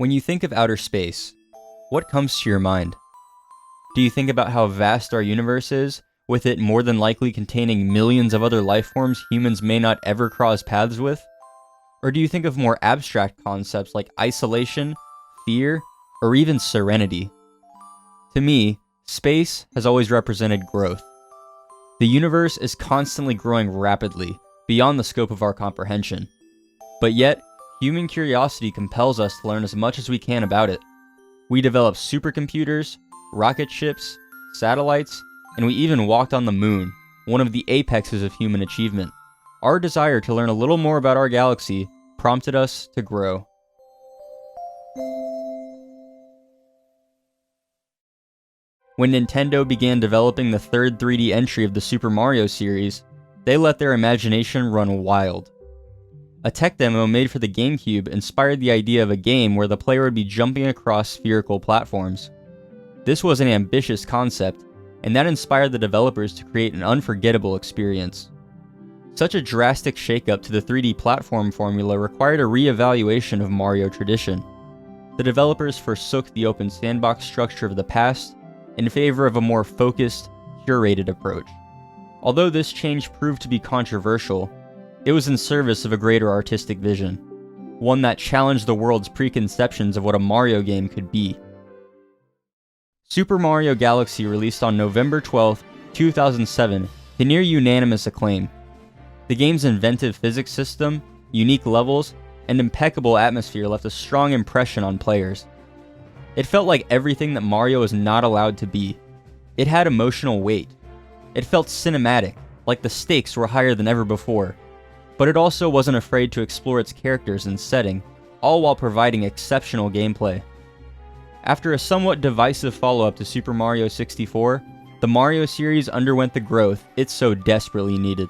When you think of outer space, what comes to your mind? Do you think about how vast our universe is, with it more than likely containing millions of other life forms humans may not ever cross paths with? Or do you think of more abstract concepts like isolation, fear, or even serenity? To me, space has always represented growth. The universe is constantly growing rapidly, beyond the scope of our comprehension. But yet, human curiosity compels us to learn as much as we can about it. We developed supercomputers, rocket ships, satellites, and we even walked on the moon, one of the apexes of human achievement. Our desire to learn a little more about our galaxy prompted us to grow. When Nintendo began developing the third 3D entry of the Super Mario series, they let their imagination run wild. A tech demo made for the GameCube inspired the idea of a game where the player would be jumping across spherical platforms. This was an ambitious concept, and that inspired the developers to create an unforgettable experience. Such a drastic shakeup to the 3D platform formula required a re-evaluation of Mario tradition. The developers forsook the open sandbox structure of the past in favor of a more focused, curated approach. Although this change proved to be controversial, it was in service of a greater artistic vision, one that challenged the world's preconceptions of what a Mario game could be. Super Mario Galaxy released on November 12, 2007, to near unanimous acclaim. The game's inventive physics system, unique levels, and impeccable atmosphere left a strong impression on players. It felt like everything that Mario is not allowed to be. It had emotional weight. It felt cinematic, like the stakes were higher than ever before. But it also wasn't afraid to explore its characters and setting, all while providing exceptional gameplay. After a somewhat divisive follow-up to Super Mario 64, the Mario series underwent the growth it so desperately needed.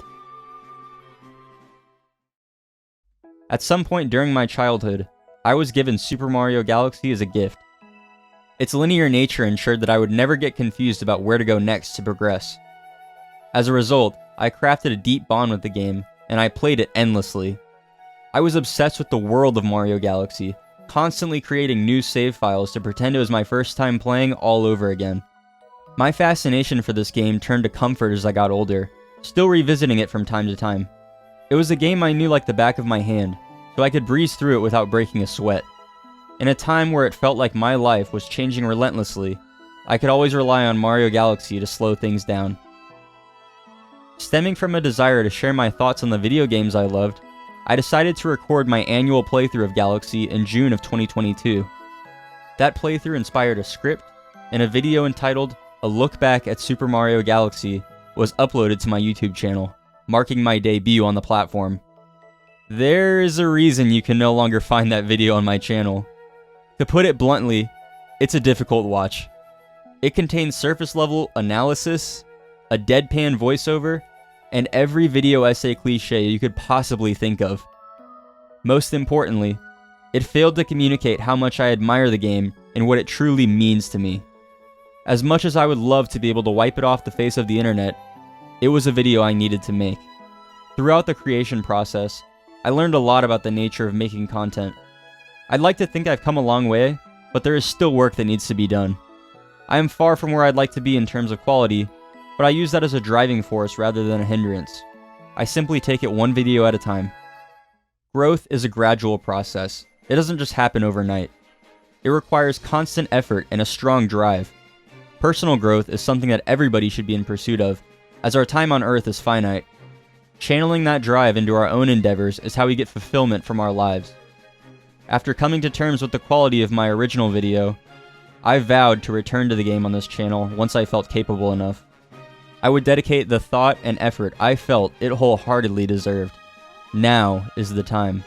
At some point during my childhood, I was given Super Mario Galaxy as a gift. Its linear nature ensured that I would never get confused about where to go next to progress. As a result, I crafted a deep bond with the game, and I played it endlessly. I was obsessed with the world of Mario Galaxy, constantly creating new save files to pretend it was my first time playing all over again. My fascination for this game turned to comfort as I got older, still revisiting it from time to time. It was a game I knew like the back of my hand, so I could breeze through it without breaking a sweat. In a time where it felt like my life was changing relentlessly, I could always rely on Mario Galaxy to slow things down. Stemming from a desire to share my thoughts on the video games I loved, I decided to record my annual playthrough of Galaxy in June of 2022. That playthrough inspired a script, and a video entitled A Look Back at Super Mario Galaxy was uploaded to my YouTube channel, marking my debut on the platform. There is a reason you can no longer find that video on my channel. To put it bluntly, it's a difficult watch. It contains surface-level analysis, a deadpan voiceover, and every video essay cliche you could possibly think of. Most importantly, it failed to communicate how much I admire the game and what it truly means to me. As much as I would love to be able to wipe it off the face of the internet, it was a video I needed to make. Throughout the creation process, I learned a lot about the nature of making content. I'd like to think I've come a long way, but there is still work that needs to be done. I am far from where I'd like to be in terms of quality, but I use that as a driving force rather than a hindrance. I simply take it one video at a time. Growth is a gradual process. It doesn't just happen overnight. It requires constant effort and a strong drive. Personal growth is something that everybody should be in pursuit of, as our time on Earth is finite. Channeling that drive into our own endeavors is how we get fulfillment from our lives. After coming to terms with the quality of my original video, I vowed to return to the game on this channel once I felt capable enough. I would dedicate the thought and effort I felt it wholeheartedly deserved. Now is the time.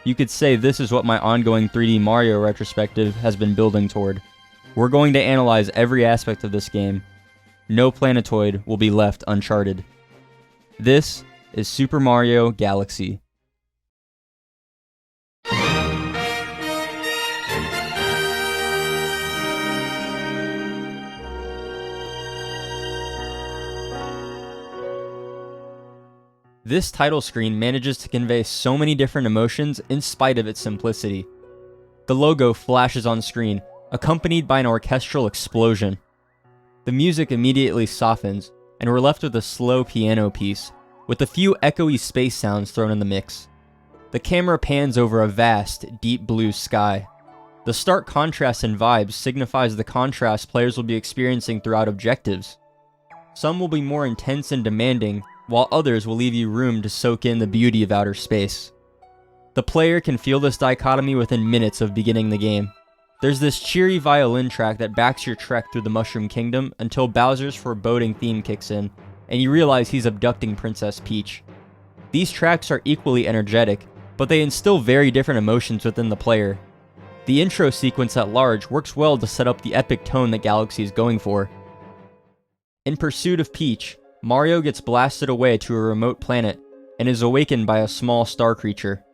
You could say this is what my ongoing 3D Mario retrospective has been building toward. We're going to analyze every aspect of this game. No planetoid will be left uncharted. This is Super Mario Galaxy. This title screen manages to convey so many different emotions in spite of its simplicity. The logo flashes on screen, accompanied by an orchestral explosion. The music immediately softens, and we're left with a slow piano piece, with a few echoey space sounds thrown in the mix. The camera pans over a vast, deep blue sky. The stark contrast in vibes signifies the contrast players will be experiencing throughout objectives. Some will be more intense and demanding, while others will leave you room to soak in the beauty of outer space. The player can feel this dichotomy within minutes of beginning the game. There's this cheery violin track that backs your trek through the Mushroom Kingdom until Bowser's foreboding theme kicks in, and you realize he's abducting Princess Peach. These tracks are equally energetic, but they instill very different emotions within the player. The intro sequence at large works well to set up the epic tone that Galaxy is going for. In pursuit of Peach, Mario gets blasted away to a remote planet and is awakened by a small star creature.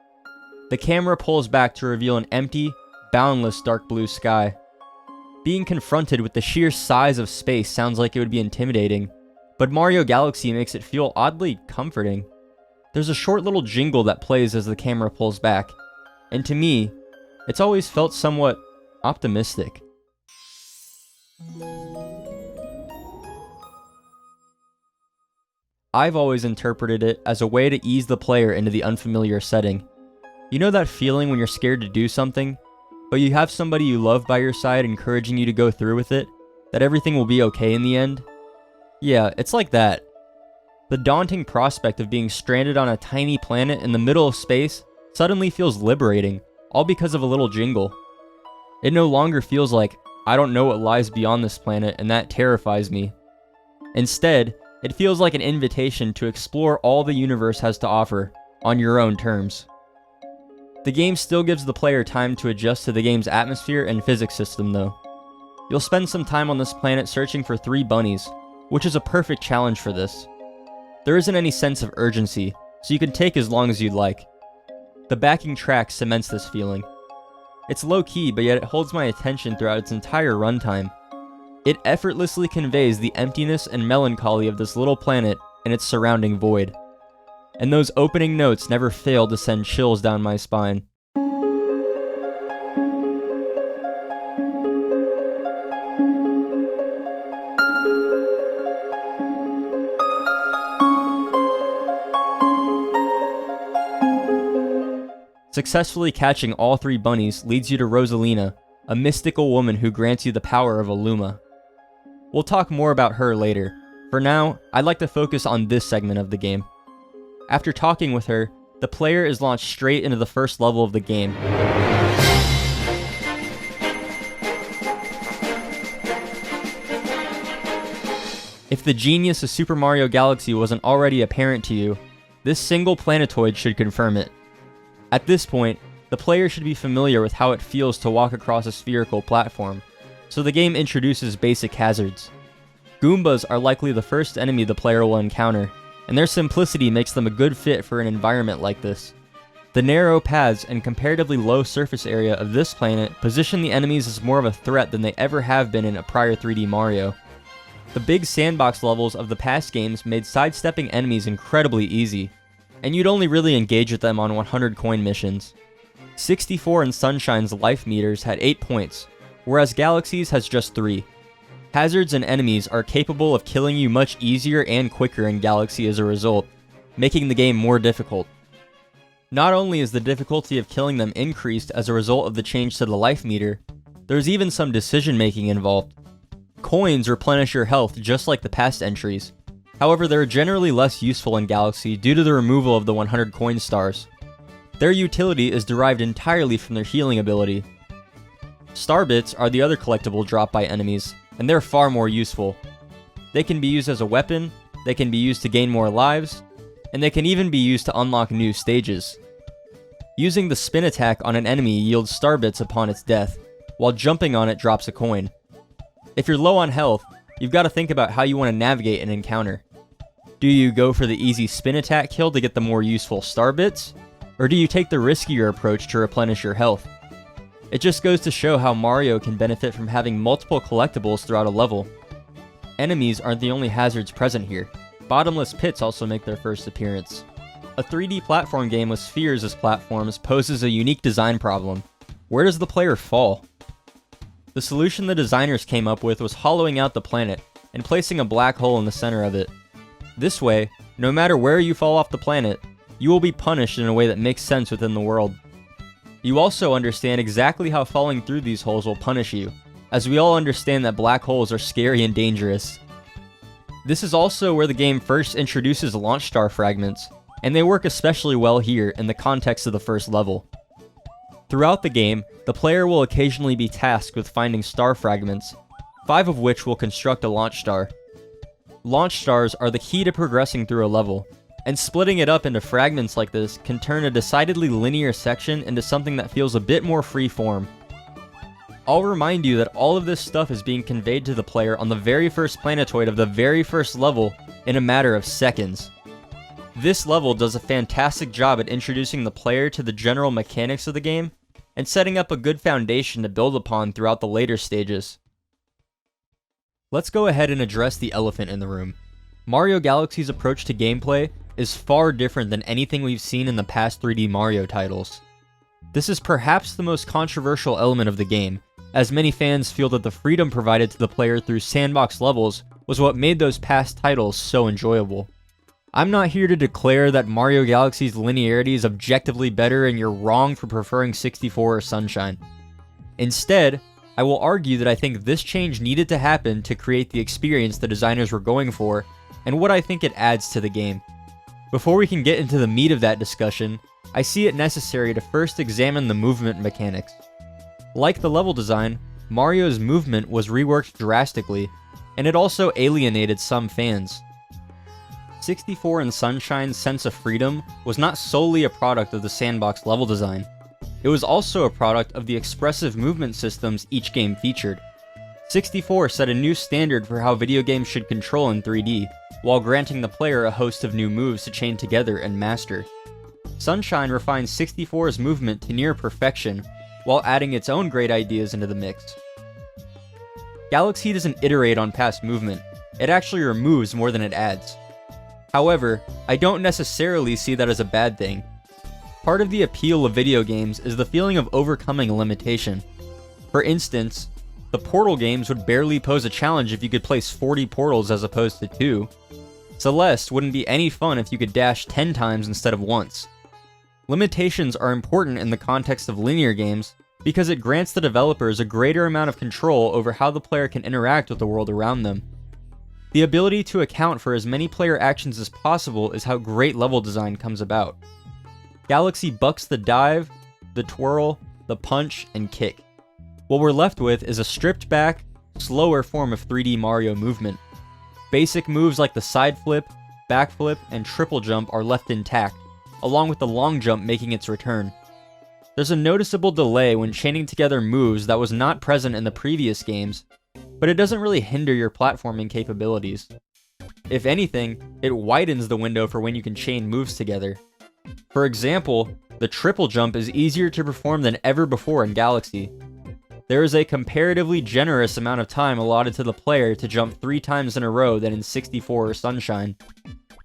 The camera pulls back to reveal an empty, boundless dark blue sky. Being confronted with the sheer size of space sounds like it would be intimidating, but Mario Galaxy makes it feel oddly comforting. There's a short little jingle that plays as the camera pulls back, and to me, it's always felt somewhat optimistic. I've always interpreted it as a way to ease the player into the unfamiliar setting. You know that feeling when you're scared to do something, but you have somebody you love by your side encouraging you to go through with it, that everything will be okay in the end? Yeah, it's like that. The daunting prospect of being stranded on a tiny planet in the middle of space suddenly feels liberating, all because of a little jingle. It no longer feels like, I don't know what lies beyond this planet and that terrifies me. Instead, it feels like an invitation to explore all the universe has to offer, on your own terms. The game still gives the player time to adjust to the game's atmosphere and physics system though. You'll spend some time on this planet searching for 3 bunnies, which is a perfect challenge for this. There isn't any sense of urgency, so you can take as long as you'd like. The backing track cements this feeling. It's low-key, but yet it holds my attention throughout its entire runtime. It effortlessly conveys the emptiness and melancholy of this little planet and its surrounding void. And those opening notes never fail to send chills down my spine. Successfully catching all 3 bunnies leads you to Rosalina, a mystical woman who grants you the power of a Luma. We'll talk more about her later. For now, I'd like to focus on this segment of the game. After talking with her, the player is launched straight into the first level of the game. If the genius of Super Mario Galaxy wasn't already apparent to you, this single planetoid should confirm it. At this point, the player should be familiar with how it feels to walk across a spherical platform, so the game introduces basic hazards. Goombas are likely the first enemy the player will encounter, and their simplicity makes them a good fit for an environment like this. The narrow paths and comparatively low surface area of this planet position the enemies as more of a threat than they ever have been in a prior 3D Mario. The big sandbox levels of the past games made sidestepping enemies incredibly easy, and you'd only really engage with them on 100 coin missions. 64 and Sunshine's life meters had 8 points, whereas Galaxy's has just 3. Hazards and enemies are capable of killing you much easier and quicker in Galaxy as a result, making the game more difficult. Not only is the difficulty of killing them increased as a result of the change to the life meter, there's even some decision making involved. Coins replenish your health just like the past entries. However, they're generally less useful in Galaxy due to the removal of the 100 coin stars. Their utility is derived entirely from their healing ability. Star bits are the other collectible dropped by enemies, and they're far more useful. They can be used as a weapon, they can be used to gain more lives, and they can even be used to unlock new stages. Using the spin attack on an enemy yields star bits upon its death, while jumping on it drops a coin. If you're low on health, you've got to think about how you want to navigate an encounter. Do you go for the easy spin attack kill to get the more useful star bits? Or do you take the riskier approach to replenish your health? It just goes to show how Mario can benefit from having multiple collectibles throughout a level. Enemies aren't the only hazards present here. Bottomless pits also make their first appearance. A 3D platform game with spheres as platforms poses a unique design problem. Where does the player fall? The solution the designers came up with was hollowing out the planet and placing a black hole in the center of it. This way, no matter where you fall off the planet, you will be punished in a way that makes sense within the world. You also understand exactly how falling through these holes will punish you, as we all understand that black holes are scary and dangerous. This is also where the game first introduces launch star fragments, and they work especially well here in the context of the first level. Throughout the game, the player will occasionally be tasked with finding star fragments, 5 of which will construct a launch star. Launch stars are the key to progressing through a level, and splitting it up into fragments like this can turn a decidedly linear section into something that feels a bit more free-form. I'll remind you that all of this stuff is being conveyed to the player on the very first planetoid of the very first level in a matter of seconds. This level does a fantastic job at introducing the player to the general mechanics of the game and setting up a good foundation to build upon throughout the later stages. Let's go ahead and address the elephant in the room. Mario Galaxy's approach to gameplay is far different than anything we've seen in the past 3D Mario titles. This is perhaps the most controversial element of the game, as many fans feel that the freedom provided to the player through sandbox levels was what made those past titles so enjoyable. I'm not here to declare that Mario Galaxy's linearity is objectively better and you're wrong for preferring 64 or Sunshine. Instead, I will argue that I think this change needed to happen to create the experience the designers were going for, and what I think it adds to the game. Before we can get into the meat of that discussion, I see it necessary to first examine the movement mechanics. Like the level design, Mario's movement was reworked drastically, and it also alienated some fans. 64 and Sunshine's sense of freedom was not solely a product of the sandbox level design. It was also a product of the expressive movement systems each game featured. 64 set a new standard for how video games should control in 3D, while granting the player a host of new moves to chain together and master. Sunshine refines 64's movement to near perfection, while adding its own great ideas into the mix. Galaxy doesn't iterate on past movement, it actually removes more than it adds. However, I don't necessarily see that as a bad thing. Part of the appeal of video games is the feeling of overcoming a limitation. For instance, the Portal games would barely pose a challenge if you could place 40 portals as opposed to 2. Celeste wouldn't be any fun if you could dash 10 times instead of once. Limitations are important in the context of linear games because it grants the developers a greater amount of control over how the player can interact with the world around them. The ability to account for as many player actions as possible is how great level design comes about. Galaxy bucks the dive, the twirl, the punch, and kick. What we're left with is a stripped back, slower form of 3D Mario movement. Basic moves like the side flip, back flip, and triple jump are left intact, along with the long jump making its return. There's a noticeable delay when chaining together moves that was not present in the previous games, but it doesn't really hinder your platforming capabilities. If anything, it widens the window for when you can chain moves together. For example, the triple jump is easier to perform than ever before in Galaxy. There is a comparatively generous amount of time allotted to the player to jump 3 times in a row than in 64 or Sunshine.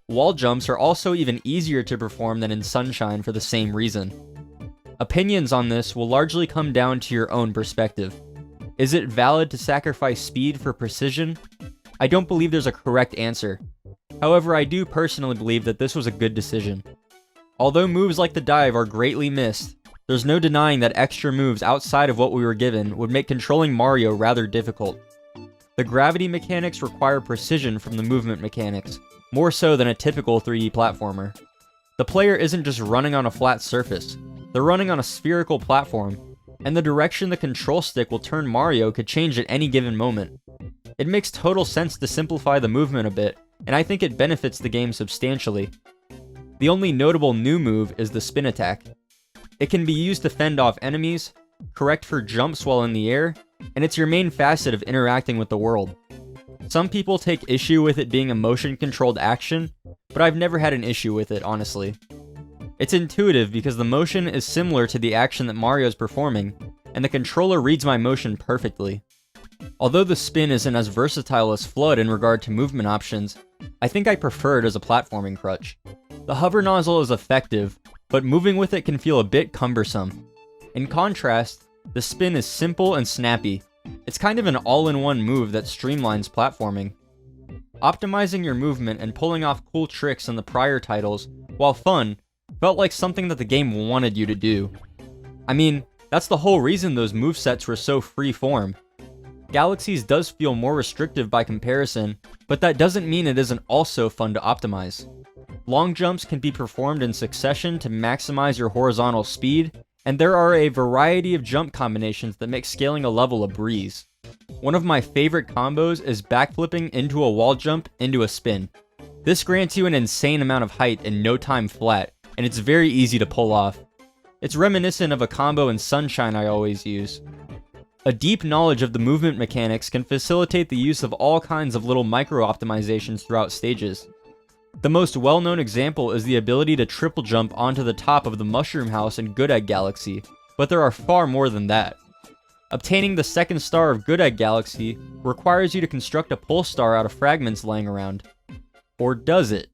Wall jumps are also even easier to perform than in Sunshine for the same reason. Opinions on this will largely come down to your own perspective. Is it valid to sacrifice speed for precision? I don't believe there's a correct answer. However, I do personally believe that this was a good decision. Although moves like the dive are greatly missed, there's no denying that extra moves outside of what we were given would make controlling Mario rather difficult. The gravity mechanics require precision from the movement mechanics, more so than a typical 3D platformer. The player isn't just running on a flat surface, they're running on a spherical platform, and the direction the control stick will turn Mario could change at any given moment. It makes total sense to simplify the movement a bit, and I think it benefits the game substantially. The only notable new move is the spin attack. It can be used to fend off enemies, correct for jumps while in the air, and it's your main facet of interacting with the world. Some people take issue with it being a motion-controlled action, but I've never had an issue with it, honestly. It's intuitive because the motion is similar to the action that Mario's performing, and the controller reads my motion perfectly. Although the spin isn't as versatile as FLUDD in regard to movement options, I think I prefer it as a platforming crutch. The hover nozzle is effective, but moving with it can feel a bit cumbersome. In contrast, The spin is simple and snappy. It's kind of an all-in-one move that streamlines platforming. Optimizing your movement and pulling off cool tricks in the prior titles, while fun, felt like something that the game wanted you to do. I mean, that's the whole reason those movesets were so free-form. Galaxy's does feel more restrictive by comparison, but that doesn't mean it isn't also fun to optimize. Long jumps can be performed in succession to maximize your horizontal speed, and there are a variety of jump combinations that make scaling a level a breeze. One of my favorite combos is backflipping into a wall jump into a spin. This grants you an insane amount of height in no time flat, and it's very easy to pull off. It's reminiscent of a combo in Sunshine I always use. A deep knowledge of the movement mechanics can facilitate the use of all kinds of little micro-optimizations throughout stages. The most well-known example is the ability to triple jump onto the top of the Mushroom House in Good Egg Galaxy, but there are far more than that. Obtaining the second star of Good Egg Galaxy requires you to construct a pull star out of fragments laying around. Or does it?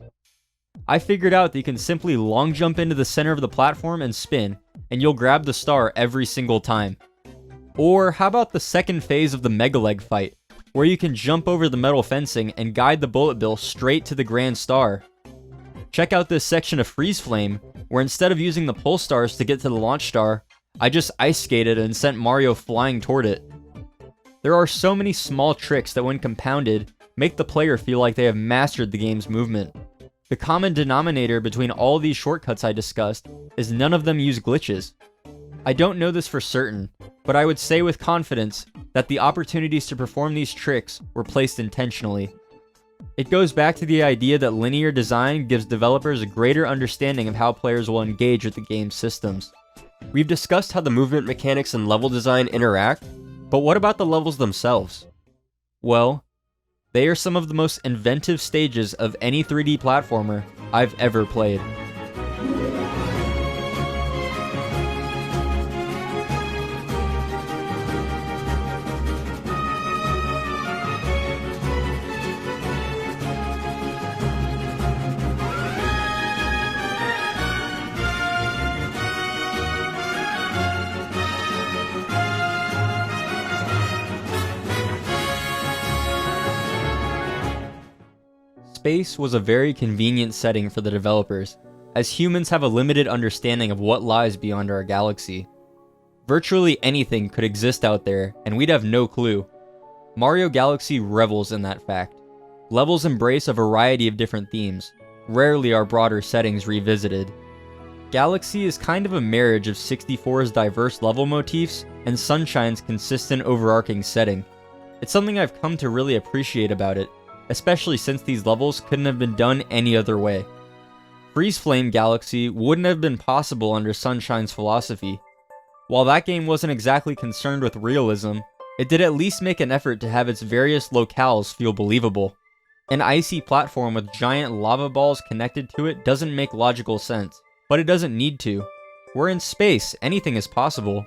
I figured out that you can simply long jump into the center of the platform and spin, and you'll grab the star every single time. Or how about the second phase of the Mega Leg fight, where you can jump over the metal fencing and guide the bullet bill straight to the Grand Star. Check out this section of Freeze Flame, where instead of using the pull stars to get to the launch star, I just ice skated and sent Mario flying toward it. There are so many small tricks that when compounded, make the player feel like they have mastered the game's movement. The common denominator between all these shortcuts I discussed is none of them use glitches. I don't know this for certain, but I would say with confidence that the opportunities to perform these tricks were placed intentionally. It goes back to the idea that linear design gives developers a greater understanding of how players will engage with the game's systems. We've discussed how the movement mechanics and level design interact, but what about the levels themselves? Well, they are some of the most inventive stages of any 3D platformer I've ever played. Space was a very convenient setting for the developers, as humans have a limited understanding of what lies beyond our galaxy. Virtually anything could exist out there, and we'd have no clue. Mario Galaxy revels in that fact. Levels embrace a variety of different themes, rarely are broader settings revisited. Galaxy is kind of a marriage of 64's diverse level motifs and Sunshine's consistent overarching setting. It's something I've come to really appreciate about it, especially since these levels couldn't have been done any other way. Freeze Flame Galaxy wouldn't have been possible under Sunshine's philosophy. While that game wasn't exactly concerned with realism, it did at least make an effort to have its various locales feel believable. An icy platform with giant lava balls connected to it doesn't make logical sense, but it doesn't need to. We're in space, anything is possible.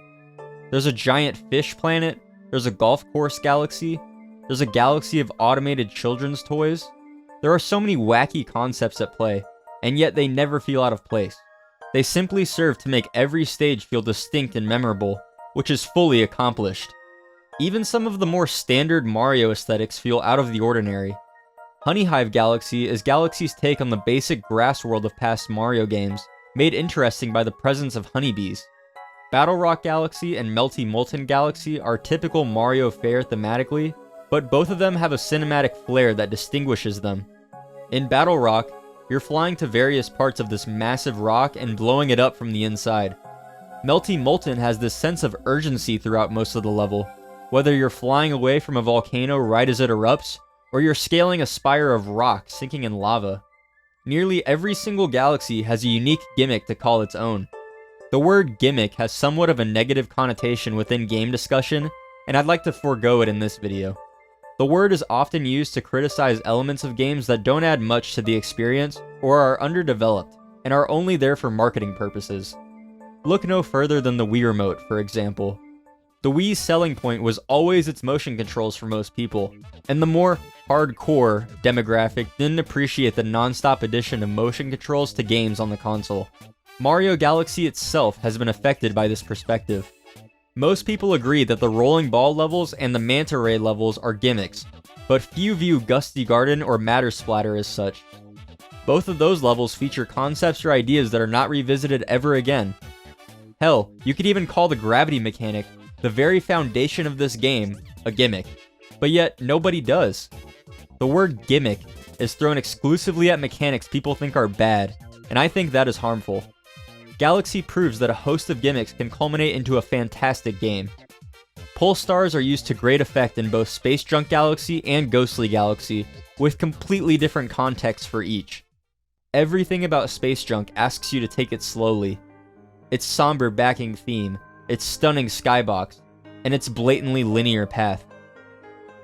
There's a giant fish planet, there's a golf course galaxy, there's a galaxy of automated children's toys. There are so many wacky concepts at play, and yet they never feel out of place. They simply serve to make every stage feel distinct and memorable, which is fully accomplished. Even some of the more standard Mario aesthetics feel out of the ordinary. Honey Hive Galaxy is Galaxy's take on the basic grass world of past Mario games, made interesting by the presence of honeybees. Battle Rock Galaxy and Melty Molten Galaxy are typical Mario fare thematically, but both of them have a cinematic flair that distinguishes them. In Battle Rock, you're flying to various parts of this massive rock and blowing it up from the inside. Melty Molten has this sense of urgency throughout most of the level, whether you're flying away from a volcano right as it erupts, or you're scaling a spire of rock sinking in lava. Nearly every single galaxy has a unique gimmick to call its own. The word gimmick has somewhat of a negative connotation within game discussion, and I'd like to forego it in this video. The word is often used to criticize elements of games that don't add much to the experience or are underdeveloped and are only there for marketing purposes. Look no further than the Wii Remote, for example. The Wii's selling point was always its motion controls for most people, and the more hardcore demographic didn't appreciate the non-stop addition of motion controls to games on the console. Mario Galaxy itself has been affected by this perspective. Most people agree that the rolling ball levels and the manta ray levels are gimmicks, but few view Gusty Garden or Matter Splatter as such. Both of those levels feature concepts or ideas that are not revisited ever again. Hell, you could even call the gravity mechanic, the very foundation of this game, a gimmick. But yet, nobody does. The word gimmick is thrown exclusively at mechanics people think are bad, and I think that is harmful. Galaxy proves that a host of gimmicks can culminate into a fantastic game. Pole stars are used to great effect in both Space Junk Galaxy and Ghostly Galaxy, with completely different contexts for each. Everything about Space Junk asks you to take it slowly. Its somber backing theme, its stunning skybox, and its blatantly linear path.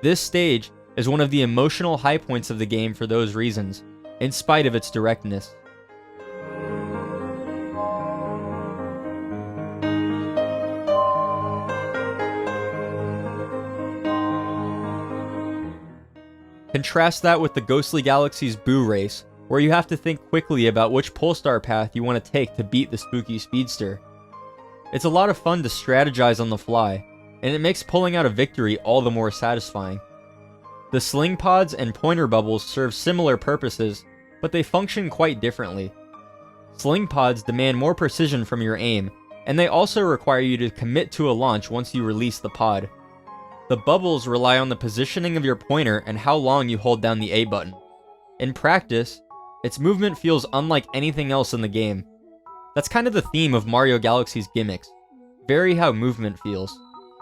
This stage is one of the emotional high points of the game for those reasons, in spite of its directness. Contrast that with the Ghostly Galaxy's Boo Race, where you have to think quickly about which Polestar path you want to take to beat the spooky speedster. It's a lot of fun to strategize on the fly, and it makes pulling out a victory all the more satisfying. The sling pods and pointer bubbles serve similar purposes, but they function quite differently. Sling pods demand more precision from your aim, and they also require you to commit to a launch once you release the pod. The bubbles rely on the positioning of your pointer and how long you hold down the A button. In practice, its movement feels unlike anything else in the game. That's kind of the theme of Mario Galaxy's gimmicks. Vary how movement feels.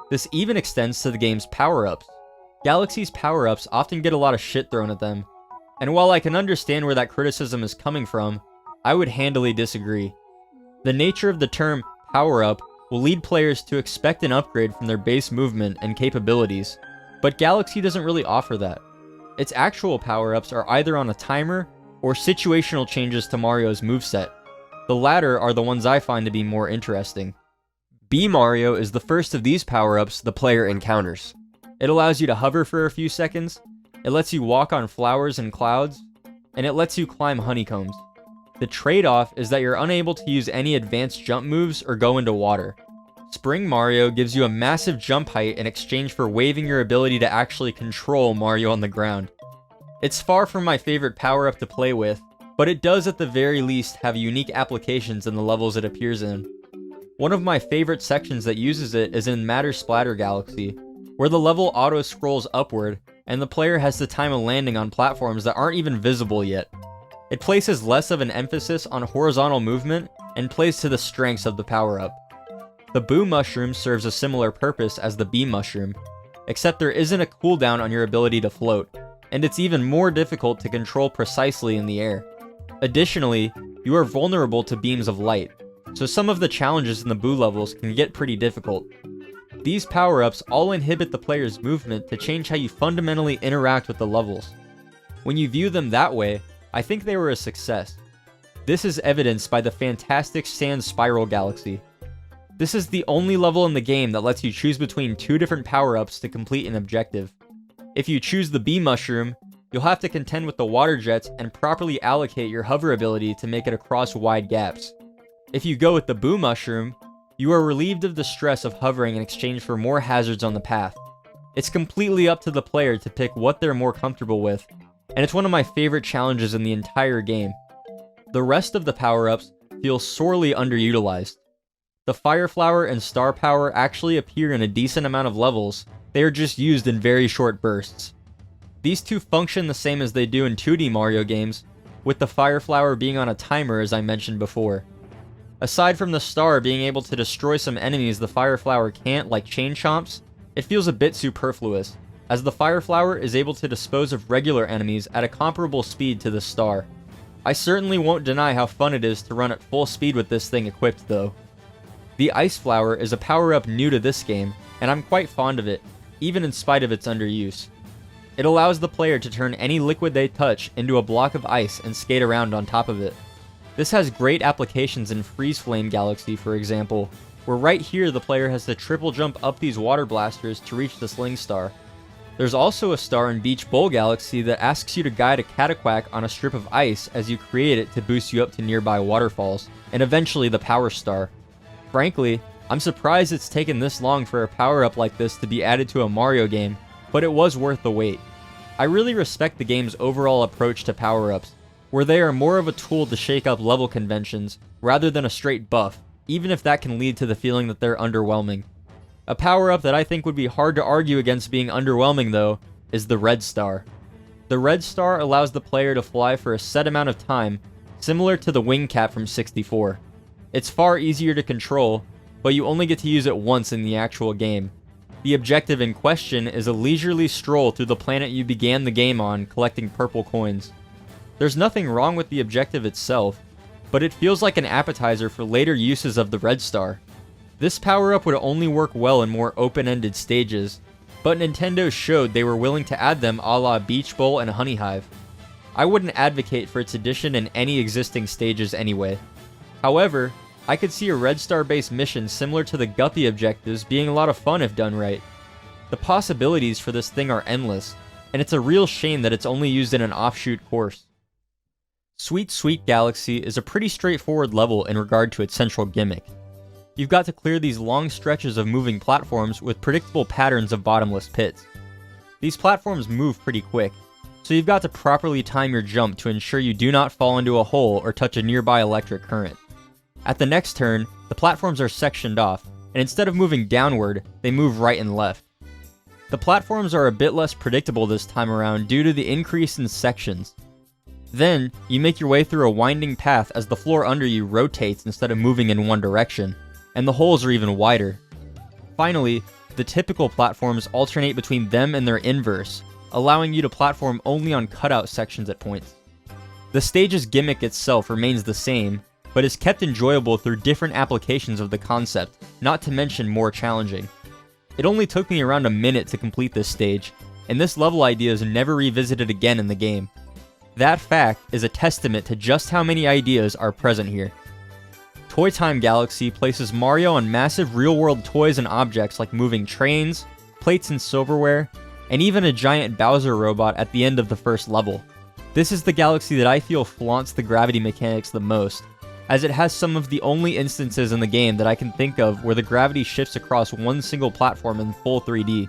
This even extends to the game's power-ups. Galaxy's power-ups often get a lot of shit thrown at them, and while I can understand where that criticism is coming from, I would handily disagree. The nature of the term power-up will lead players to expect an upgrade from their base movement and capabilities, but Galaxy doesn't really offer that. Its actual power-ups are either on a timer or situational changes to Mario's moveset. The latter are the ones I find to be more interesting. B Mario is the first of these power-ups the player encounters. It allows you to hover for a few seconds, it lets you walk on flowers and clouds, and it lets you climb honeycombs. The trade-off is that you're unable to use any advanced jump moves or go into water. Spring Mario gives you a massive jump height in exchange for waiving your ability to actually control Mario on the ground. It's far from my favorite power-up to play with, but it does at the very least have unique applications in the levels it appears in. One of my favorite sections that uses it is in Matter Splatter Galaxy, where the level auto-scrolls upward, and the player has to time a landing on platforms that aren't even visible yet. It places less of an emphasis on horizontal movement, and plays to the strengths of the power-up. The Boo Mushroom serves a similar purpose as the Bee Mushroom, except there isn't a cooldown on your ability to float, and it's even more difficult to control precisely in the air. Additionally, you are vulnerable to beams of light, so some of the challenges in the Boo levels can get pretty difficult. These power-ups all inhibit the player's movement to change how you fundamentally interact with the levels. When you view them that way, I think they were a success. This is evidenced by the fantastic Sand Spiral Galaxy. This is the only level in the game that lets you choose between two different power-ups to complete an objective. If you choose the Bee Mushroom, you'll have to contend with the water jets and properly allocate your hover ability to make it across wide gaps. If you go with the Boo Mushroom, you are relieved of the stress of hovering in exchange for more hazards on the path. It's completely up to the player to pick what they're more comfortable with, and it's one of my favorite challenges in the entire game. The rest of the power-ups feel sorely underutilized. The Fire Flower and Star Power actually appear in a decent amount of levels, they are just used in very short bursts. These two function the same as they do in 2D Mario games, with the Fire Flower being on a timer as I mentioned before. Aside from the star being able to destroy some enemies the Fire Flower can't, like Chain Chomps, it feels a bit superfluous, as the Fire Flower is able to dispose of regular enemies at a comparable speed to the star. I certainly won't deny how fun it is to run at full speed with this thing equipped though. The Ice Flower is a power-up new to this game, and I'm quite fond of it, even in spite of its underuse. It allows the player to turn any liquid they touch into a block of ice and skate around on top of it. This has great applications in Freeze Flame Galaxy, for example, where right here the player has to triple jump up these water blasters to reach the Sling Star. There's also a star in Beach Bowl Galaxy that asks you to guide a Cataquack on a strip of ice as you create it to boost you up to nearby waterfalls, and eventually the Power Star. Frankly, I'm surprised it's taken this long for a power-up like this to be added to a Mario game, but it was worth the wait. I really respect the game's overall approach to power-ups, where they are more of a tool to shake up level conventions rather than a straight buff, even if that can lead to the feeling that they're underwhelming. A power-up that I think would be hard to argue against being underwhelming though, is the Red Star. The Red Star allows the player to fly for a set amount of time, similar to the Wing Cap from 64. It's far easier to control, but you only get to use it once in the actual game. The objective in question is a leisurely stroll through the planet you began the game on, collecting purple coins. There's nothing wrong with the objective itself, but it feels like an appetizer for later uses of the Red Star. This power-up would only work well in more open-ended stages, but Nintendo showed they were willing to add them a la Beach Bowl and Honey Hive. I wouldn't advocate for its addition in any existing stages anyway. However, I could see a Red Star-based mission similar to the Guppy objectives being a lot of fun if done right. The possibilities for this thing are endless, and it's a real shame that it's only used in an offshoot course. Sweet Sweet Galaxy is a pretty straightforward level in regard to its central gimmick. You've got to clear these long stretches of moving platforms with predictable patterns of bottomless pits. These platforms move pretty quick, so you've got to properly time your jump to ensure you do not fall into a hole or touch a nearby electric current. At the next turn, the platforms are sectioned off, and instead of moving downward, they move right and left. The platforms are a bit less predictable this time around due to the increase in sections. Then, you make your way through a winding path as the floor under you rotates instead of moving in one direction, and the holes are even wider. Finally, the typical platforms alternate between them and their inverse, allowing you to platform only on cutout sections at points. The stage's gimmick itself remains the same, but is kept enjoyable through different applications of the concept, not to mention more challenging. It only took me around a minute to complete this stage, and this level idea is never revisited again in the game. That fact is a testament to just how many ideas are present here. Toy Time Galaxy places Mario on massive real-world toys and objects like moving trains, plates and silverware, and even a giant Bowser robot at the end of the first level. This is the galaxy that I feel flaunts the gravity mechanics the most, as it has some of the only instances in the game that I can think of where the gravity shifts across one single platform in full 3D.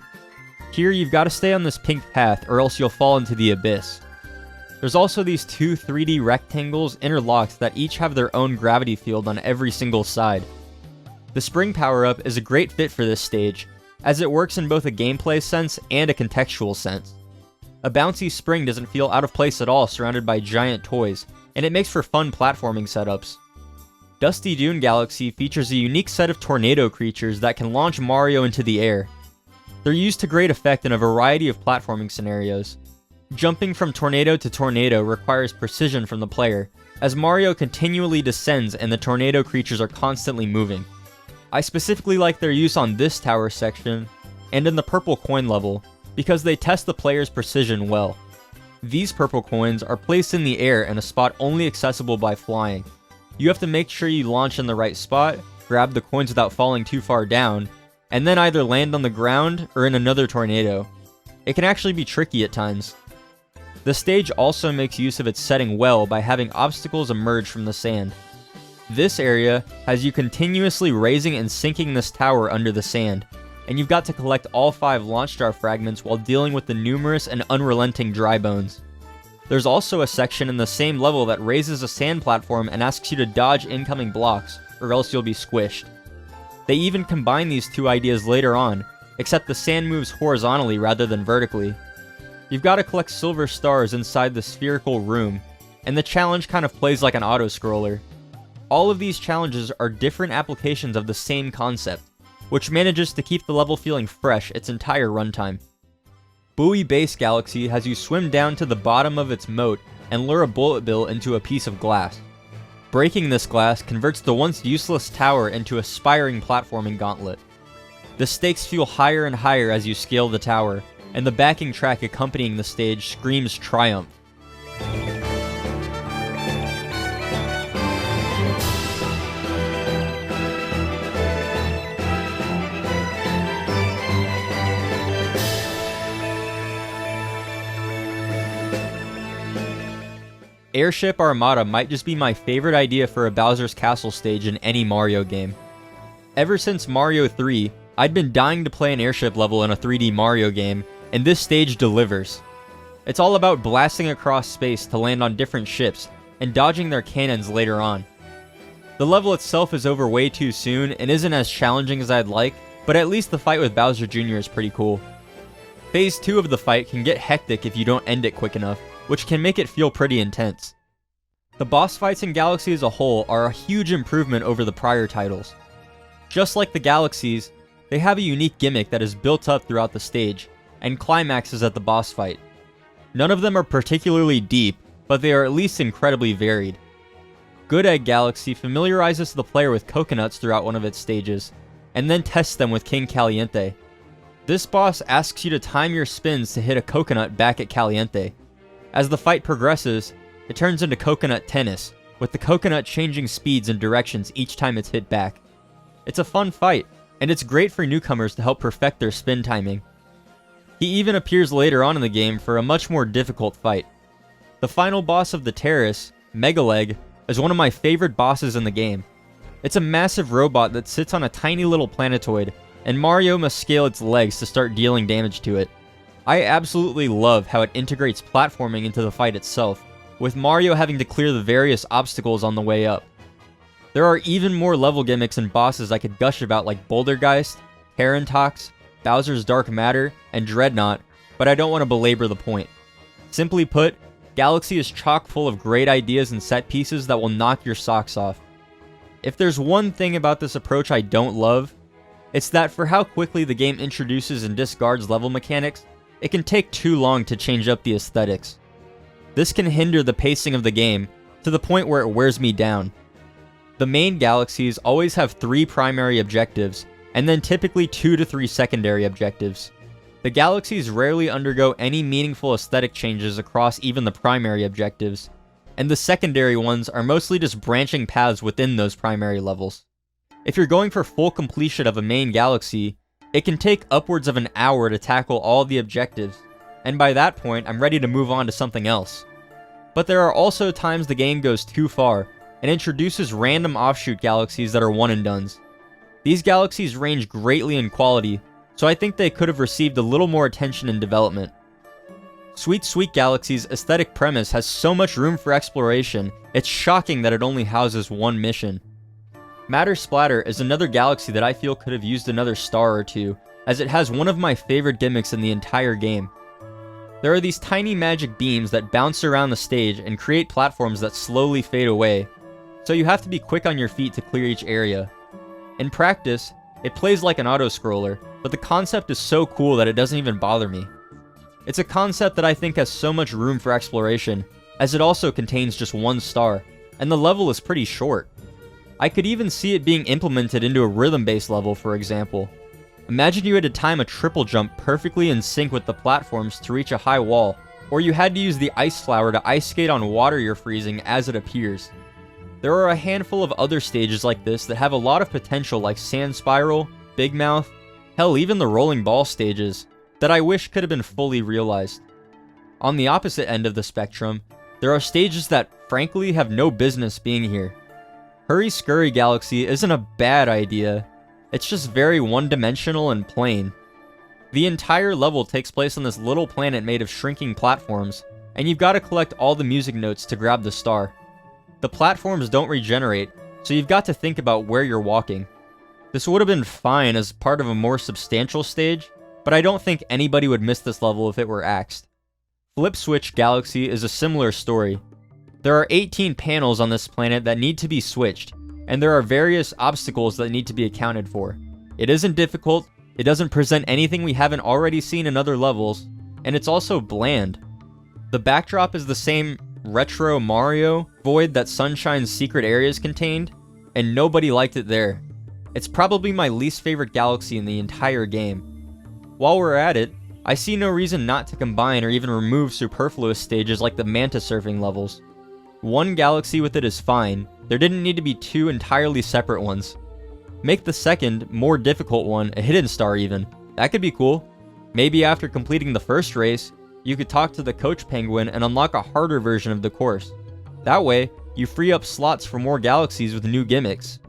Here you've got to stay on this pink path or else you'll fall into the abyss. There's also these two 3D rectangles interlocked that each have their own gravity field on every single side. The spring power-up is a great fit for this stage, as it works in both a gameplay sense and a contextual sense. A bouncy spring doesn't feel out of place at all surrounded by giant toys, and it makes for fun platforming setups. Dusty Dune Galaxy features a unique set of tornado creatures that can launch Mario into the air. They're used to great effect in a variety of platforming scenarios. Jumping from tornado to tornado requires precision from the player, as Mario continually descends and the tornado creatures are constantly moving. I specifically like their use on this tower section, and in the purple coin level, because they test the player's precision well. These purple coins are placed in the air in a spot only accessible by flying. You have to make sure you launch in the right spot, grab the coins without falling too far down, and then either land on the ground or in another tornado. It can actually be tricky at times. The stage also makes use of its setting well by having obstacles emerge from the sand. This area has you continuously raising and sinking this tower under the sand, and you've got to collect all 5 launch star fragments while dealing with the numerous and unrelenting dry bones. There's also a section in the same level that raises a sand platform and asks you to dodge incoming blocks, or else you'll be squished. They even combine these two ideas later on, except the sand moves horizontally rather than vertically. You've got to collect silver stars inside the spherical room, and the challenge kind of plays like an auto-scroller. All of these challenges are different applications of the same concept, which manages to keep the level feeling fresh its entire runtime. Buoy Base Galaxy has you swim down to the bottom of its moat and lure a bullet bill into a piece of glass. Breaking this glass converts the once useless tower into a spiring platforming gauntlet. The stakes feel higher and higher as you scale the tower, and the backing track accompanying the stage screams triumph. Airship Armada might just be my favorite idea for a Bowser's Castle stage in any Mario game. Ever since Mario 3, I'd been dying to play an airship level in a 3D Mario game, and this stage delivers. It's all about blasting across space to land on different ships, and dodging their cannons later on. The level itself is over way too soon and isn't as challenging as I'd like, but at least the fight with Bowser Jr. is pretty cool. Phase 2 of the fight can get hectic if you don't end it quick enough, which can make it feel pretty intense. The boss fights in Galaxy as a whole are a huge improvement over the prior titles. Just like the Galaxies, they have a unique gimmick that is built up throughout the stage, and climaxes at the boss fight. None of them are particularly deep, but they are at least incredibly varied. Good Egg Galaxy familiarizes the player with coconuts throughout one of its stages, and then tests them with King Caliente. This boss asks you to time your spins to hit a coconut back at Caliente. As the fight progresses, it turns into coconut tennis, with the coconut changing speeds and directions each time it's hit back. It's a fun fight, and it's great for newcomers to help perfect their spin timing. He even appears later on in the game for a much more difficult fight. The final boss of the Terrace, Megaleg, is one of my favorite bosses in the game. It's a massive robot that sits on a tiny little planetoid, and Mario must scale its legs to start dealing damage to it. I absolutely love how it integrates platforming into the fight itself, with Mario having to clear the various obstacles on the way up. There are even more level gimmicks and bosses I could gush about like Bouldergeist, Terrantox, Bowser's Dark Matter, and Dreadnought, but I don't want to belabor the point. Simply put, Galaxy is chock full of great ideas and set pieces that will knock your socks off. If there's one thing about this approach I don't love, it's that for how quickly the game introduces and discards level mechanics, it can take too long to change up the aesthetics. This can hinder the pacing of the game to the point where it wears me down. The main galaxies always have 3 primary objectives, and then typically 2 to 3 secondary objectives. The galaxies rarely undergo any meaningful aesthetic changes across even the primary objectives, and the secondary ones are mostly just branching paths within those primary levels. If you're going for full completion of a main galaxy, it can take upwards of an hour to tackle all the objectives, and by that point I'm ready to move on to something else. But there are also times the game goes too far, and introduces random offshoot galaxies that are one-and-dones. These galaxies range greatly in quality, so I think they could have received a little more attention in development. Sweet Sweet Galaxy's aesthetic premise has so much room for exploration, it's shocking that it only houses one mission. Matter Splatter is another galaxy that I feel could have used another star or two, as it has one of my favorite gimmicks in the entire game. There are these tiny magic beams that bounce around the stage and create platforms that slowly fade away, so you have to be quick on your feet to clear each area. In practice, it plays like an auto-scroller, but the concept is so cool that it doesn't even bother me. It's a concept that I think has so much room for exploration, as it also contains just one star, and the level is pretty short. I could even see it being implemented into a rhythm-based level, for example. Imagine you had to time a triple jump perfectly in sync with the platforms to reach a high wall, or you had to use the ice flower to ice skate on water you're freezing as it appears. There are a handful of other stages like this that have a lot of potential, like Sand Spiral, Big Mouth, hell, even the Rolling Ball stages, that I wish could have been fully realized. On the opposite end of the spectrum, there are stages that frankly have no business being here. Hurry Scurry Galaxy isn't a bad idea, it's just very one-dimensional and plain. The entire level takes place on this little planet made of shrinking platforms, and you've got to collect all the music notes to grab the star. The platforms don't regenerate, so you've got to think about where you're walking. This would have been fine as part of a more substantial stage, but I don't think anybody would miss this level if it were axed. Flip Switch Galaxy is a similar story. There are 18 panels on this planet that need to be switched, and there are various obstacles that need to be accounted for. It isn't difficult, it doesn't present anything we haven't already seen in other levels, and it's also bland. The backdrop is the same retro Mario void that Sunshine's secret areas contained, and nobody liked it there. It's probably my least favorite galaxy in the entire game. While we're at it, I see no reason not to combine or even remove superfluous stages like the Manta Surfing levels. One galaxy with it is fine, there didn't need to be 2 entirely separate ones. Make the second, more difficult one a hidden star even. That could be cool. Maybe after completing the first race, you could talk to the Coach Penguin and unlock a harder version of the course. That way, you free up slots for more galaxies with new gimmicks.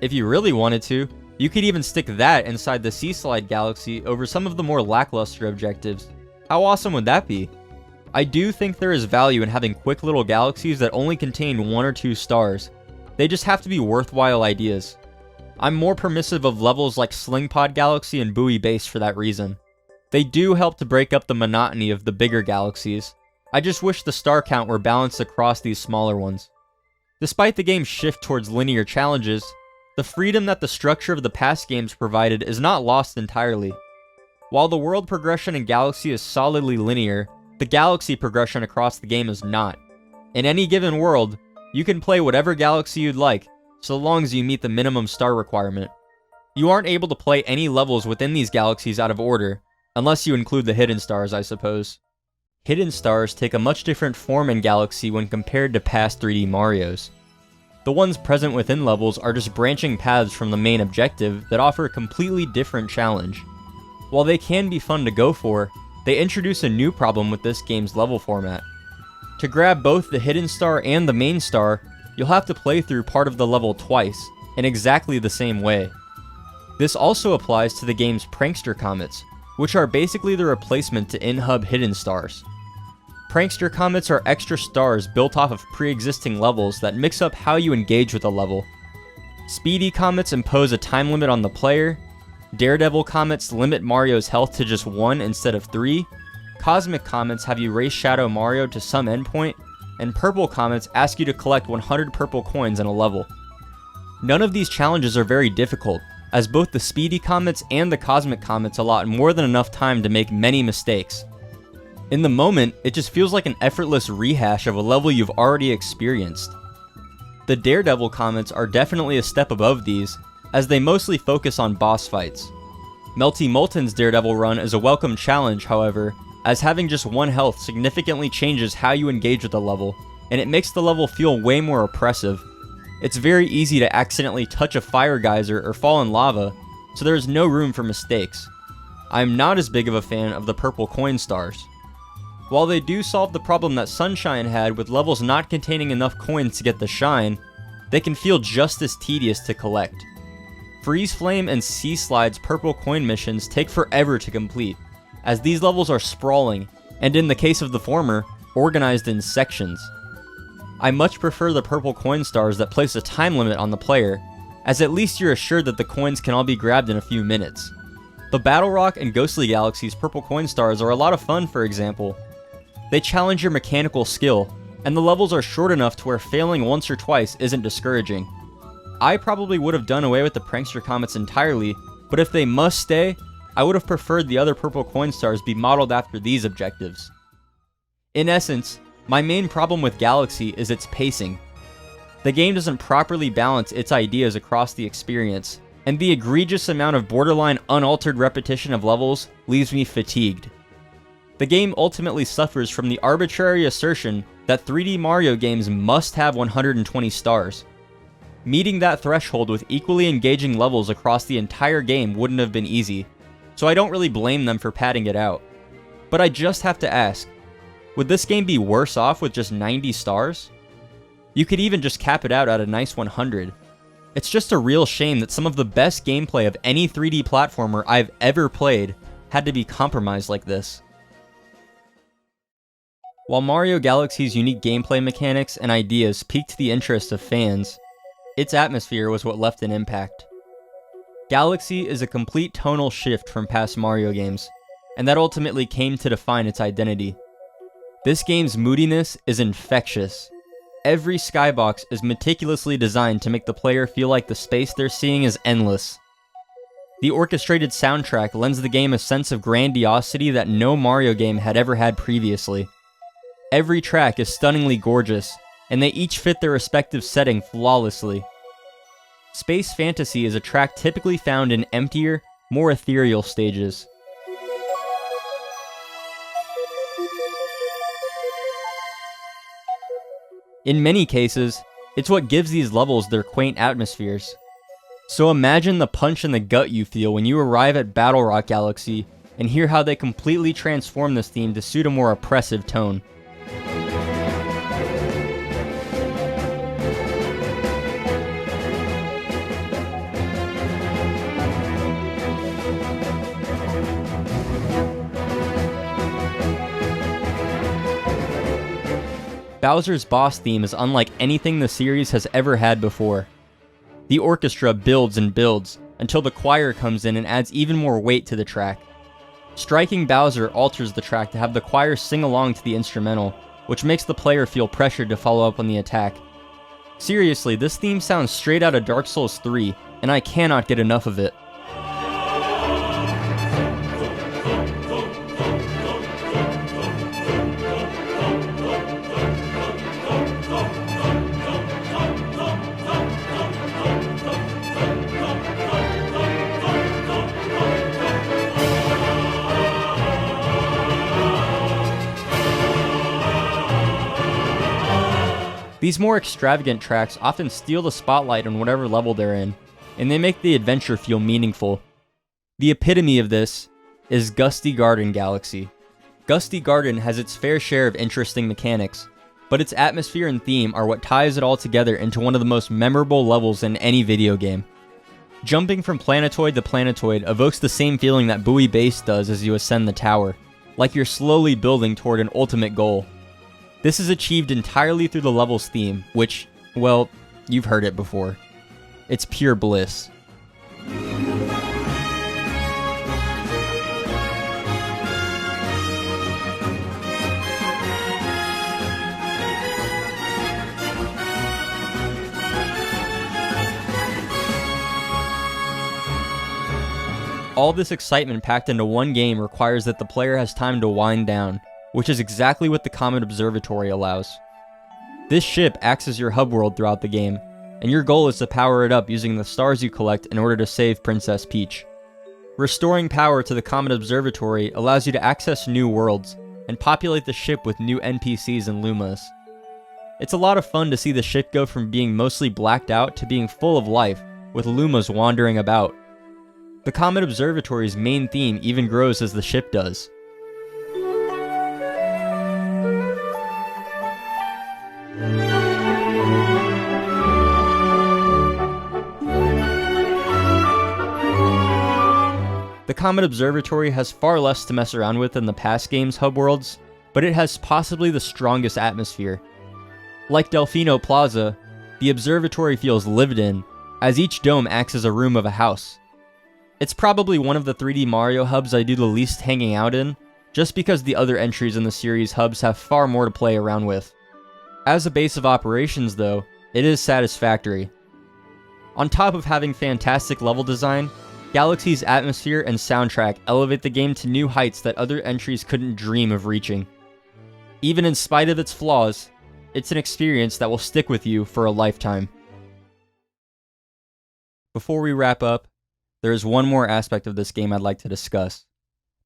If you really wanted to, You could even stick that inside the Sea Slide Galaxy over some of the more lackluster objectives. How awesome would that be? I do think there is value in having quick little galaxies that only contain 1 or 2 stars. They just have to be worthwhile ideas. I'm more permissive of levels like Sling Pod Galaxy and Buoy Base for that reason. They do help to break up the monotony of the bigger galaxies. I just wish the star count were balanced across these smaller ones. Despite the game's shift towards linear challenges, the freedom that the structure of the past games provided is not lost entirely. While the world progression in Galaxy is solidly linear, the galaxy progression across the game is not. In any given world, you can play whatever galaxy you'd like, so long as you meet the minimum star requirement. You aren't able to play any levels within these galaxies out of order, unless you include the hidden stars, I suppose. Hidden stars take a much different form in Galaxy when compared to past 3D Marios. The ones present within levels are just branching paths from the main objective that offer a completely different challenge. While they can be fun to go for, they introduce a new problem with this game's level format. To grab both the hidden star and the main star, you'll have to play through part of the level twice, in exactly the same way. This also applies to the game's Prankster Comets, which are basically the replacement to in-hub hidden stars. Prankster Comets are extra stars built off of pre-existing levels that mix up how you engage with a level. Speedy Comets impose a time limit on the player, Daredevil Comets limit Mario's health to just 1 instead of 3, Cosmic Comets have you race Shadow Mario to some endpoint, and Purple Comets ask you to collect 100 purple coins in a level. None of these challenges are very difficult, as both the Speedy Comets and the Cosmic Comets allot more than enough time to make many mistakes. In the moment, it just feels like an effortless rehash of a level you've already experienced. The Daredevil Comets are definitely a step above these, as they mostly focus on boss fights. Melty Molten's Daredevil run is a welcome challenge, however, as having just 1 health significantly changes how you engage with the level, and it makes the level feel way more oppressive. It's very easy to accidentally touch a fire geyser or fall in lava, so there is no room for mistakes. I am not as big of a fan of the purple coin stars. While they do solve the problem that Sunshine had with levels not containing enough coins to get the shine, they can feel just as tedious to collect. Freeze Flame and Sea Slide's purple coin missions take forever to complete, as these levels are sprawling, and in the case of the former, organized in sections. I much prefer the purple coin stars that place a time limit on the player, as at least you're assured that the coins can all be grabbed in a few minutes. The Battle Rock and Ghostly Galaxy's purple coin stars are a lot of fun, for example. They challenge your mechanical skill, and the levels are short enough to where failing once or twice isn't discouraging. I probably would have done away with the Prankster Comets entirely, but if they must stay, I would have preferred the other purple coin stars be modeled after these objectives. In essence, my main problem with Galaxy is its pacing. The game doesn't properly balance its ideas across the experience, and the egregious amount of borderline unaltered repetition of levels leaves me fatigued. The game ultimately suffers from the arbitrary assertion that 3D Mario games must have 120 stars. Meeting that threshold with equally engaging levels across the entire game wouldn't have been easy, so I don't really blame them for padding it out. But I just have to ask, would this game be worse off with just 90 stars? You could even just cap it out at a nice 100. It's just a real shame that some of the best gameplay of any 3D platformer I've ever played had to be compromised like this. While Mario Galaxy's unique gameplay mechanics and ideas piqued the interest of fans, its atmosphere was what left an impact. Galaxy is a complete tonal shift from past Mario games, and that ultimately came to define its identity. This game's moodiness is infectious. Every skybox is meticulously designed to make the player feel like the space they're seeing is endless. The orchestrated soundtrack lends the game a sense of grandiosity that no Mario game had ever had previously. Every track is stunningly gorgeous, and they each fit their respective setting flawlessly. Space Fantasy is a track typically found in emptier, more ethereal stages. In many cases, it's what gives these levels their quaint atmospheres. So imagine the punch in the gut you feel when you arrive at Battle Rock Galaxy and hear how they completely transform this theme to suit a more oppressive tone. Bowser's boss theme is unlike anything the series has ever had before. The orchestra builds and builds until the choir comes in and adds even more weight to the track. Striking Bowser alters the track to have the choir sing along to the instrumental, which makes the player feel pressured to follow up on the attack. Seriously, this theme sounds straight out of Dark Souls 3, and I cannot get enough of it. These more extravagant tracks often steal the spotlight on whatever level they're in, and they make the adventure feel meaningful. The epitome of this is Gusty Garden Galaxy. Gusty Garden has its fair share of interesting mechanics, but its atmosphere and theme are what ties it all together into one of the most memorable levels in any video game. Jumping from planetoid to planetoid evokes the same feeling that Buoy Base does as you ascend the tower, like you're slowly building toward an ultimate goal. This is achieved entirely through the level's theme, which, well, you've heard it before. It's pure bliss. All this excitement packed into one game requires that the player has time to wind down, which is exactly what the Comet Observatory allows. This ship acts as your hub world throughout the game, and your goal is to power it up using the stars you collect in order to save Princess Peach. Restoring power to the Comet Observatory allows you to access new worlds, and populate the ship with new NPCs and Lumas. It's a lot of fun to see the ship go from being mostly blacked out to being full of life, with Lumas wandering about. The Comet Observatory's main theme even grows as the ship does. The Comet Observatory has far less to mess around with than the past game's hub worlds, but it has possibly the strongest atmosphere. Like Delfino Plaza, the observatory feels lived in, as each dome acts as a room of a house. It's probably one of the 3D Mario hubs I do the least hanging out in, just because the other entries in the series hubs have far more to play around with. As a base of operations though, it is satisfactory. On top of having fantastic level design, Galaxy's atmosphere and soundtrack elevate the game to new heights that other entries couldn't dream of reaching. Even in spite of its flaws, it's an experience that will stick with you for a lifetime. Before we wrap up, there is one more aspect of this game I'd like to discuss.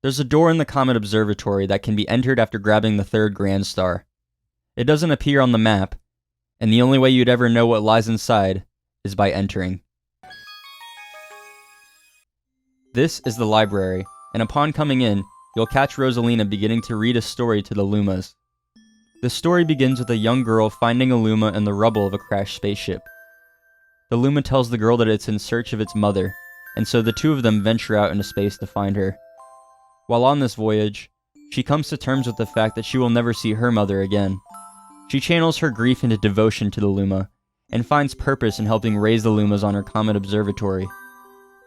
There's a door in the Comet Observatory that can be entered after grabbing the third Grand Star. It doesn't appear on the map, and the only way you'd ever know what lies inside is by entering. This is the library, and upon coming in, you'll catch Rosalina beginning to read a story to the Lumas. The story begins with a young girl finding a Luma in the rubble of a crashed spaceship. The Luma tells the girl that it's in search of its mother, and so the two of them venture out into space to find her. While on this voyage, she comes to terms with the fact that she will never see her mother again. She channels her grief into devotion to the Luma, and finds purpose in helping raise the Lumas on her Comet Observatory.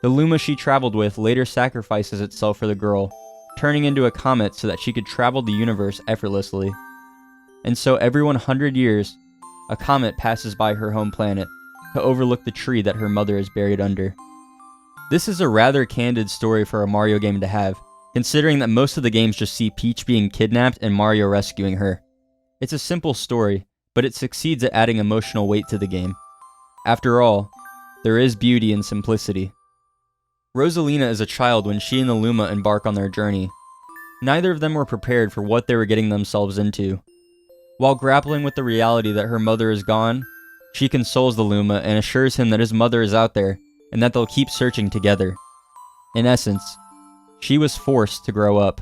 The Luma she traveled with later sacrifices itself for the girl, turning into a comet so that she could travel the universe effortlessly. And so every 100 years, a comet passes by her home planet to overlook the tree that her mother is buried under. This is a rather candid story for a Mario game to have, considering that most of the games just see Peach being kidnapped and Mario rescuing her. It's a simple story, but it succeeds at adding emotional weight to the game. After all, there is beauty in simplicity. Rosalina is a child when she and the Luma embark on their journey. Neither of them were prepared for what they were getting themselves into. While grappling with the reality that her mother is gone, she consoles the Luma and assures him that his mother is out there and that they'll keep searching together. In essence, she was forced to grow up.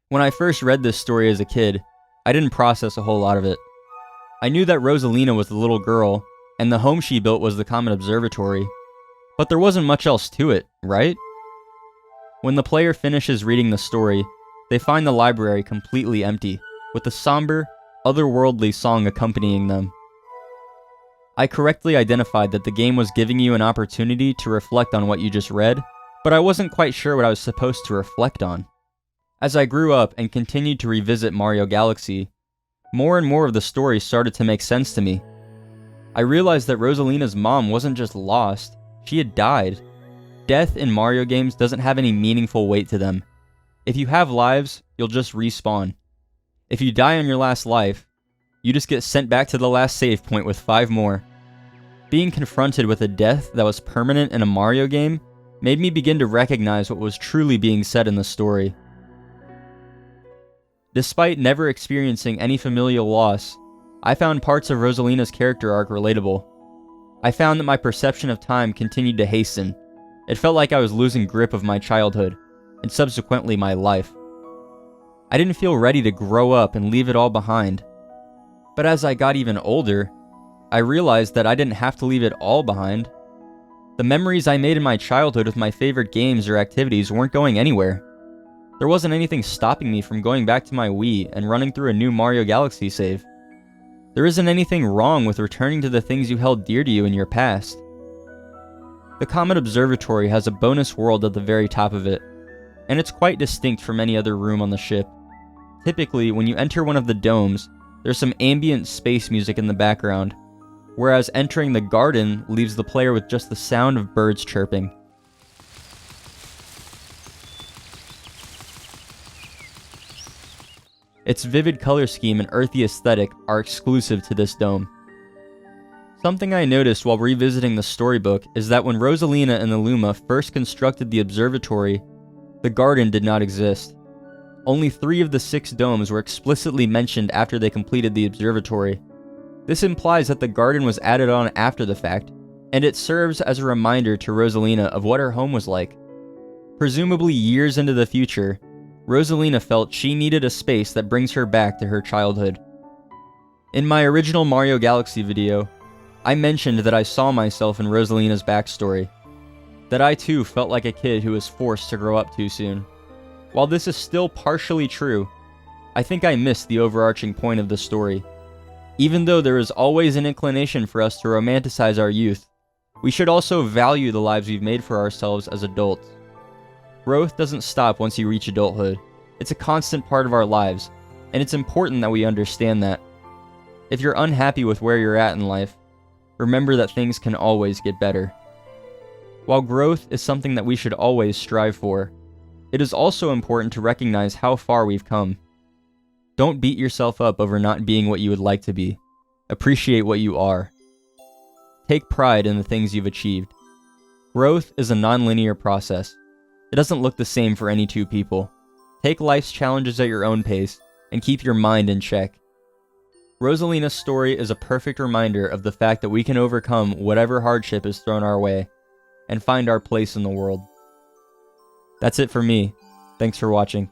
When I first read this story as a kid, I didn't process a whole lot of it. I knew that Rosalina was the little girl, and the home she built was the Comet Observatory. But there wasn't much else to it, right? When the player finishes reading the story, they find the library completely empty, with a somber, otherworldly song accompanying them. I correctly identified that the game was giving you an opportunity to reflect on what you just read, but I wasn't quite sure what I was supposed to reflect on. As I grew up and continued to revisit Mario Galaxy, more and more of the story started to make sense to me. I realized that Rosalina's mom wasn't just lost, she had died. Death in Mario games doesn't have any meaningful weight to them. If you have lives, you'll just respawn. If you die on your last life, you just get sent back to the last save point with 5 more. Being confronted with a death that was permanent in a Mario game made me begin to recognize what was truly being said in the story. Despite never experiencing any familial loss, I found parts of Rosalina's character arc relatable. I found that my perception of time continued to hasten. It felt like I was losing grip of my childhood, and subsequently my life. I didn't feel ready to grow up and leave it all behind. But as I got even older, I realized that I didn't have to leave it all behind. The memories I made in my childhood with my favorite games or activities weren't going anywhere. There wasn't anything stopping me from going back to my Wii and running through a new Mario Galaxy save. There isn't anything wrong with returning to the things you held dear to you in your past. The Comet Observatory has a bonus world at the very top of it, and it's quite distinct from any other room on the ship. Typically, when you enter one of the domes, there's some ambient space music in the background, whereas entering the garden leaves the player with just the sound of birds chirping. Its vivid color scheme and earthy aesthetic are exclusive to this dome. Something I noticed while revisiting the storybook is that when Rosalina and Illuma first constructed the observatory, the garden did not exist. Only 3 of the 6 domes were explicitly mentioned after they completed the observatory. This implies that the garden was added on after the fact, and it serves as a reminder to Rosalina of what her home was like. Presumably years into the future, Rosalina felt she needed a space that brings her back to her childhood. In my original Mario Galaxy video, I mentioned that I saw myself in Rosalina's backstory, that I too felt like a kid who was forced to grow up too soon. While this is still partially true, I think I missed the overarching point of the story. Even though there is always an inclination for us to romanticize our youth, we should also value the lives we've made for ourselves as adults. Growth doesn't stop once you reach adulthood. It's a constant part of our lives, and it's important that we understand that. If you're unhappy with where you're at in life, remember that things can always get better. While growth is something that we should always strive for, it is also important to recognize how far we've come. Don't beat yourself up over not being what you would like to be. Appreciate what you are. Take pride in the things you've achieved. Growth is a non-linear process. It doesn't look the same for any 2 people. Take life's challenges at your own pace, and keep your mind in check. Rosalina's story is a perfect reminder of the fact that we can overcome whatever hardship is thrown our way, and find our place in the world. That's it for me. Thanks for watching.